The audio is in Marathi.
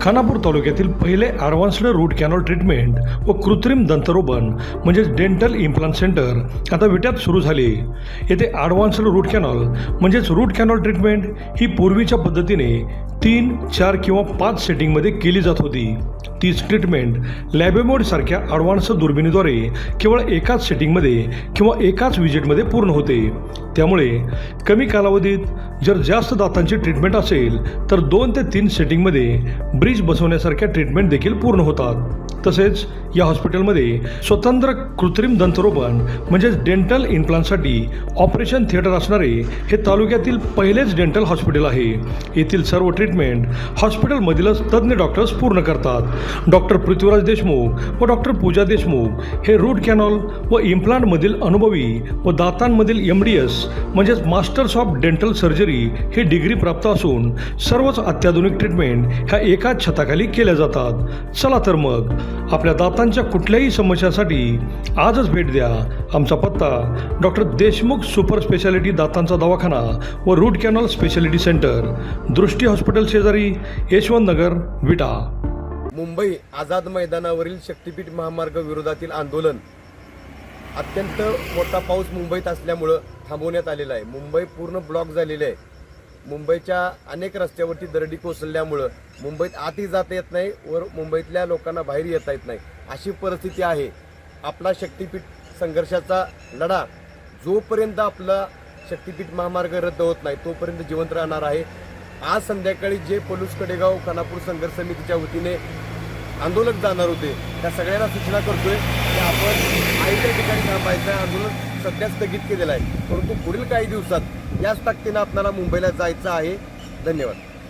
खानापूर तालुक्यातील पहिले ॲडव्हान्स्ड रूट कॅनॉल ट्रीटमेंट व कृत्रिम दंतरोपण म्हणजेच डेंटल इम्प्लांट सेंटर आता विट्यात सुरू झाले। येथे ॲडव्हान्स्ड रूट कॅनॉल म्हणजेच रूट कॅनॉल ट्रीटमेंट ही पूर्वीच्या पद्धतीने 3, 4 किंवा 5 सेटिंगमध्ये केली जात होती। तीच ट्रीटमेंट लॅबेमोड सारख्या ॲडव्हान्स दुर्बिणीद्वारे केवळ एकाच सेटिंगमध्ये किंवा एकाच विजिटमध्ये पूर्ण होते। त्यामुळे कमी कालावधीत जर जास्त दातांची ट्रीटमेंट असेल तर 2 ते 3 सेटिंगमध्ये ब्रिज बसवण्यासारख्या ट्रीटमेंट देखील पूर्ण होतात। तसेच या हॉस्पिटलमध्ये स्वतंत्र कृत्रिम दंतरोपण म्हणजेच डेंटल इम्प्लांटसाठी ऑपरेशन थिएटर असणारे हे तालुक्यातील पहिलेच डेंटल हॉस्पिटल आहे। येथील सर्व ट्रीटमेंट हॉस्पिटलमधीलच तज्ज्ञ डॉक्टर्स पूर्ण करतात। डॉक्टर पृथ्वीराज देशमुख व डॉक्टर पूजा देशमुख हे रूट कॅनॉल व इम्प्लांटमधील अनुभवी व दातांमधील MDS म्हणजेच मास्टर्स ऑफ डेंटल सर्जरी हे डिग्री प्राप्त असून सर्वच अत्याधुनिक ट्रीटमेंट ह्या एकाच छताखाली केल्या जातात। चला तर मग आपल्या दातांच्या कुठल्याही समस्यासाठी आजच भेट द्या। आमचा पत्ता डॉक्टर देशमुख सुपर स्पेशालिटी दातांचा दवाखाना व रूट कॅनॉल स्पेशालिटी सेंटर, दृष्टी हॉस्पिटल शेजारी, यशवंत नगर, विटा। मुंबई आझाद मैदानावरील शक्तीपीठ महामार्ग विरोधातील आंदोलन अत्यंत मोठा पाऊस मुंबईत असल्यामुळं थांबवण्यात आलेला आहे। मुंबई पूर्ण ब्लॉक झालेली आहे। मुंबईच्या अनेक रस्त्यावरती दरडी कोसळल्यामुळं मुंबईत आतही जाता येत नाही व मुंबईतल्या लोकांना बाहेर येता येत नाही, अशी परिस्थिती आहे। आपला शक्तीपीठ संघर्षाचा लढा जोपर्यंत आपला शक्तीपीठ महामार्ग रद्द होत नाही तोपर्यंत जिवंत राहणार आहे। आज संध्याकाळी जे पलूस कडेगाव खानापूर संघर्ष समितीच्या वतीने आंदोलक जाणार होते त्या सगळ्यांना सूचना करतोय की आपण आईच्या ठिकाणी थांबायचं आहे। आंदोलन सध्या स्थगित केलेलं आहे, परंतु पुढील काही दिवसात याच ताकदीनं आपल्याला मुंबईला जायचं आहे। धन्यवाद।